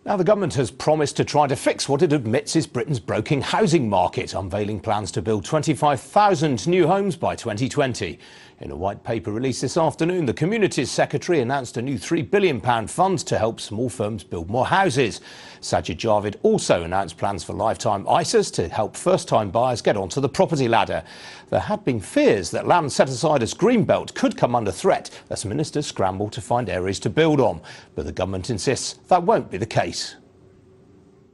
Now, the government has promised to try to fix what it admits is Britain's broken housing market, unveiling plans to build 25,000 new homes by 2020. In a white paper released this afternoon, the Communities Secretary announced a new £3 billion fund to help small firms build more houses. Sajid Javid also announced plans for lifetime ISAs to help first-time buyers get onto the property ladder. There had been fears that land set aside as Greenbelt could come under threat as ministers scramble to find areas to build on. But the government insists that won't be the case.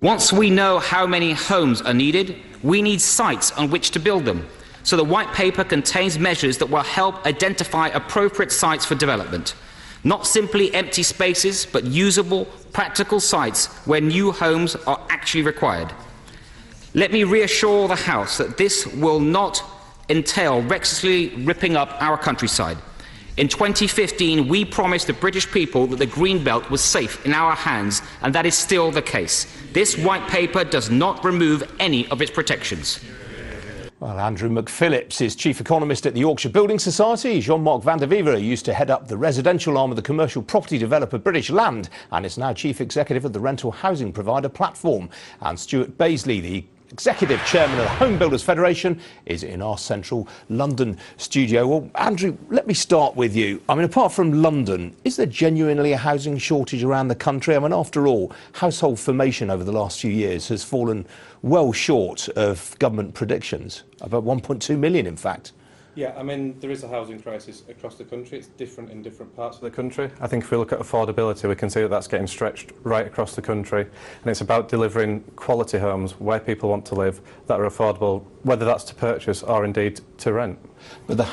Once we know how many homes are needed, we need sites on which to build them. So the white paper contains measures that will help identify appropriate sites for development. Not simply empty spaces, but usable, practical sites where new homes are actually required. Let me reassure the House that this will not entail recklessly ripping up our countryside. In 2015, we promised the British people that the Greenbelt was safe in our hands, and that is still the case. This white paper does not remove any of its protections. Well, Andrew McPhillips is chief economist at the Yorkshire Building Society. Jean-Marc Vandevivere used to head up the residential arm of the commercial property developer British Land and is now chief executive of the rental housing provider Platform. And Stuart Baisley, the executive chairman of the Home Builders Federation, is in our central London studio. Well, Andrew, let me start with you. I mean, apart from London, is there genuinely a housing shortage around the country? I mean, after all, household formation over the last few years has fallen well short of government predictions, about 1.2 million, in fact. Yeah, I mean, there is a housing crisis across the country. It's different in different parts of the country. I think if we look at affordability, we can see that that's getting stretched right across the country. And it's about delivering quality homes where people want to live that are affordable, whether that's to purchase or indeed to rent. But the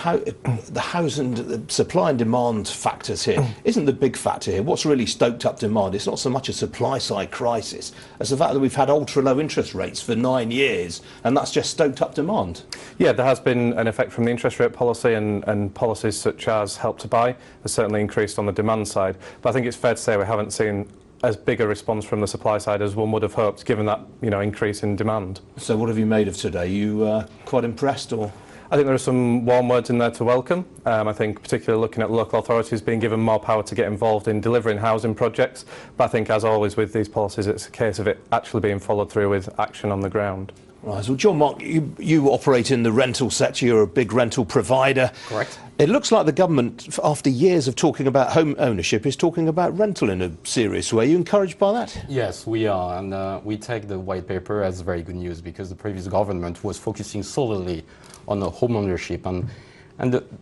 housing, the supply and demand factors here isn't the big factor here. What's really stoked up demand? It's not so much a supply side crisis as the fact that we've had ultra low interest rates for 9 years, and that's just stoked up demand. Yeah, there has been an effect from the interest rate policy, and policies such as Help to Buy has certainly increased on the demand side. But I think it's fair to say we haven't seen as big a response from the supply side as one would have hoped, given that increase in demand. So what have you made of today? You quite impressed, or? I think there are some warm words in there to welcome. I think particularly looking at local authorities being given more power to get involved in delivering housing projects. But I think, as always with these policies, it's a case of it actually being followed through with action on the ground. Right, so Jean-Marc, you operate in the rental sector. You're a big rental provider. Correct. It looks like the government, after years of talking about home ownership, is talking about rental in a serious way. Are you encouraged by that? Yes, we are, and we take the white paper as very good news, because the previous government was focusing solely on the home ownership, and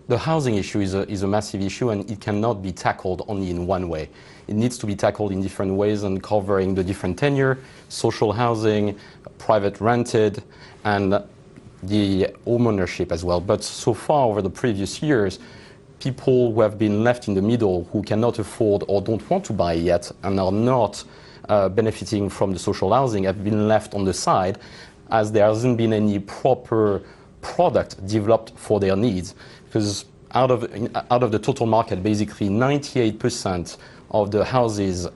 the housing issue is a massive issue, and it cannot be tackled only in one way. It needs to be tackled in different ways and covering the different tenure, social housing, private rented, and the home ownership as well. But so far over the previous years, people who have been left in the middle, who cannot afford or don't want to buy yet and are not benefiting from the social housing, have been left on the side, as there hasn't been any proper product developed for their needs. Because out of the total market, basically 98% of the houses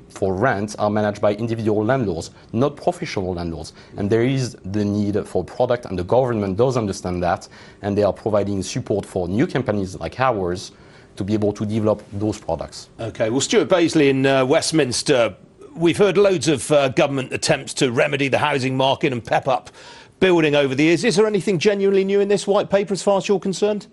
for rent are managed by individual landlords, not professional landlords. And there is the need for product, and the government does understand that, and they are providing support for new companies like ours to be able to develop those products. OK, well, Stuart Baisley in Westminster, we've heard loads of government attempts to remedy the housing market and pep up building over the years. Is there anything genuinely new in this white paper as far as you're concerned?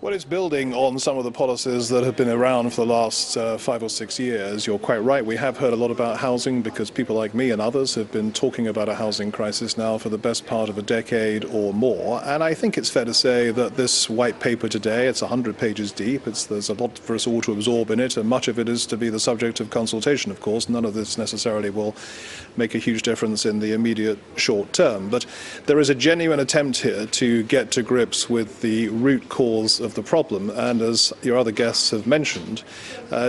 Well, it's building on some of the policies that have been around for the last 5 or 6 years. You're quite right. We have heard a lot about housing because people like me and others have been talking about a housing crisis now for the best part of a decade or more. And I think it's fair to say that this white paper today, it's 100 pages deep. There's a lot for us all to absorb in it, and much of it is to be the subject of consultation, of course. None of this necessarily will make a huge difference in the immediate short term. But there is a genuine attempt here to get to grips with the root cause of the problem, and as your other guests have mentioned,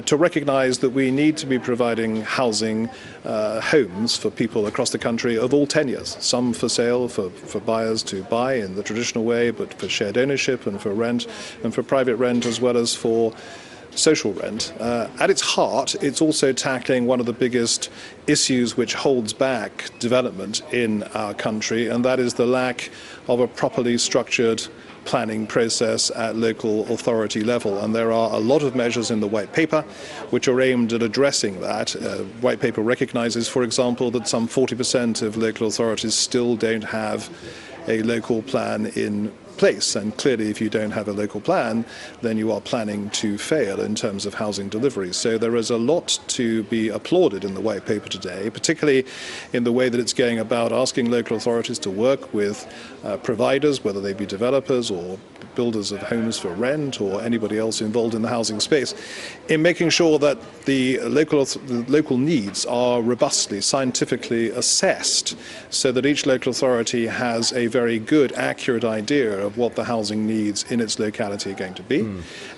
to recognise that we need to be providing housing, homes for people across the country of all tenures, some for sale, for buyers to buy in the traditional way, but for shared ownership and for rent and for private rent, as well as for social rent. At its heart, it's also tackling one of the biggest issues which holds back development in our country, and that is the lack of a properly structured planning process at local authority level. And there are a lot of measures in the white paper which are aimed at addressing that. White paper recognizes, for example, that some 40% of local authorities still don't have a local plan in place, and clearly if you don't have a local plan, then you are planning to fail in terms of housing delivery. So there is a lot to be applauded in the white paper today, particularly in the way that it's going about asking local authorities to work with providers, whether they be developers or builders of homes for rent or anybody else involved in the housing space, in making sure that the local needs are robustly, scientifically assessed, so that each local authority has a very good, accurate idea of what the housing needs in its locality are going to be,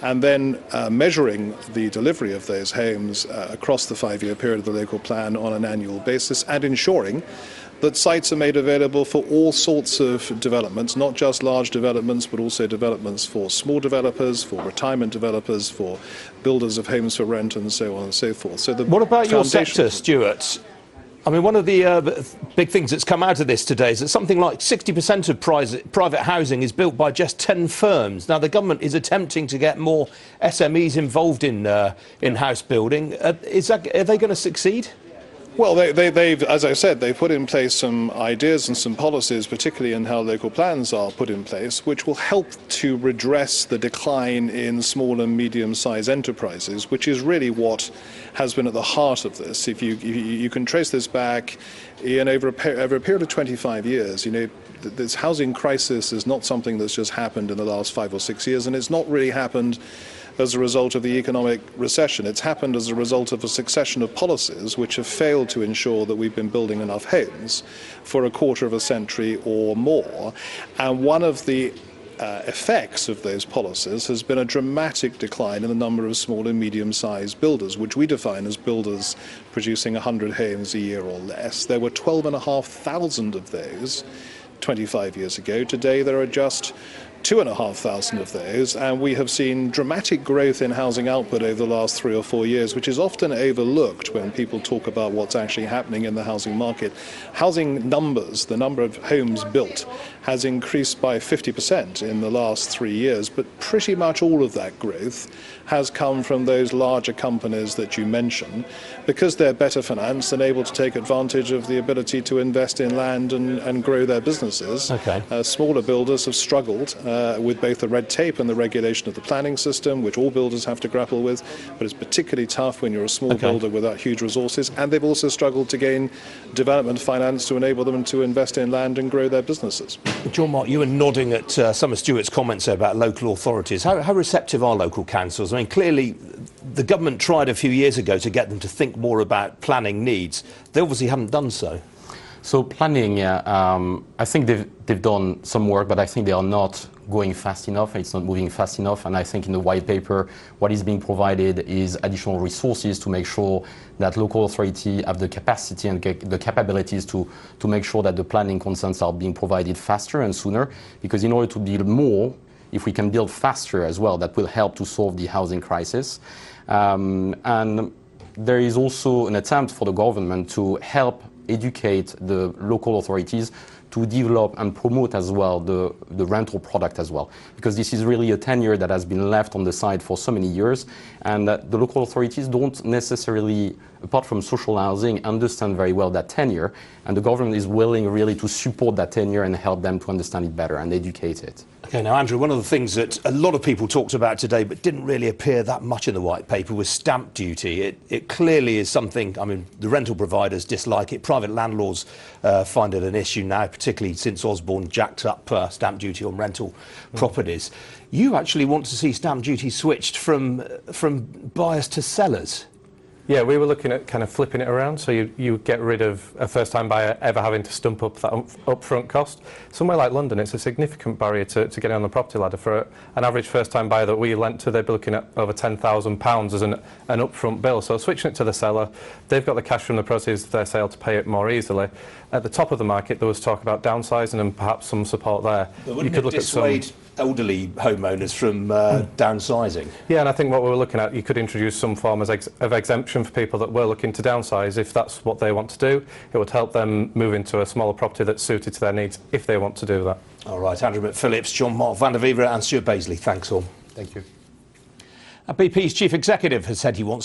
and then measuring the delivery of those homes across the 5-year period of the local plan on an annual basis, and ensuring that sites are made available for all sorts of developments, not just large developments, but also developments for small developers, for retirement developers, for builders of homes for rent, and so on and so forth. So what about your sector, Stuart? I mean, one of the big things that's come out of this today is that something like 60% of private housing is built by just 10 firms. Now, the government is attempting to get more SMEs involved in house building. Are they going to succeed? Well, they've, as I said, they've put in place some ideas and some policies, particularly in how local plans are put in place, which will help to redress the decline in small and medium-sized enterprises, which is really what has been at the heart of this. If you can trace this back, Ian, over a period of 25 years, this housing crisis is not something that's just happened in the last 5 or 6 years, and it's not really happened as a result of the economic recession. It's happened as a result of a succession of policies which have failed to ensure that we've been building enough homes for a quarter of a century or more. And one of the effects of those policies has been a dramatic decline in the number of small and medium-sized builders, which we define as builders producing 100 homes a year or less. There were 12,500 of those 25 years ago. Today there are just 2,500 of those, and we have seen dramatic growth in housing output over the last 3 or 4 years, which is often overlooked when people talk about what's actually happening in the housing market. Housing numbers, the number of homes built, has increased by 50% in the last 3 years, but pretty much all of that growth has come from those larger companies that you mentioned, because they're better financed and able to take advantage of the ability to invest in land and grow their businesses. Okay. Smaller builders have struggled with both the red tape and the regulation of the planning system, which all builders have to grapple with, but it's particularly tough when you're a small builder without huge resources, and they've also struggled to gain development finance to enable them to invest in land and grow their businesses. Jean-Marc, you were nodding at some of Stuart's comments about local authorities. How receptive are local councils? I mean, clearly the government tried a few years ago to get them to think more about planning needs. They obviously haven't done so. So planning, I think they've done some work, but I think they are not going fast enough, and it's not moving fast enough. And I think in the white paper, what is being provided is additional resources to make sure that local authorities have the capacity and the capabilities to make sure that the planning consents are being provided faster and sooner. Because in order to build more, if we can build faster as well, that will help to solve the housing crisis. And there is also an attempt for the government to help educate the local authorities to develop and promote as well the rental product as well, because this is really a tenure that has been left on the side for so many years, and the local authorities don't necessarily, apart from social housing, understand very well that tenure, and the government is willing really to support that tenure and help them to understand it better and educate it. Okay, now Andrew, one of the things that a lot of people talked about today but didn't really appear that much in the white paper was stamp duty. It clearly is something, I mean, the rental providers dislike it, private landlords find it an issue now, particularly since Osborne jacked up stamp duty on rental properties. You actually want to see stamp duty switched from buyers to sellers. Yeah, we were looking at kind of flipping it around, so you get rid of a first-time buyer ever having to stump up that upfront cost. Somewhere like London, it's a significant barrier to getting on the property ladder. For an average first-time buyer that we lent to, they'd be looking at over £10,000 as an upfront bill. So switching it to the seller, they've got the cash from the proceeds of their sale to pay it more easily. At the top of the market, there was talk about downsizing and perhaps some support there. But wouldn't it dissuade elderly homeowners from downsizing? Yeah, and I think what we were looking at, you could introduce some form of exemption for people that were looking to downsize. If that's what they want to do, it would help them move into a smaller property that's suited to their needs if they want to do that. All right, Andrew McPhillips, Jean-Marc Vandevivere and Stuart Baisley, thanks all. Thank you. BP's chief executive has said he wants to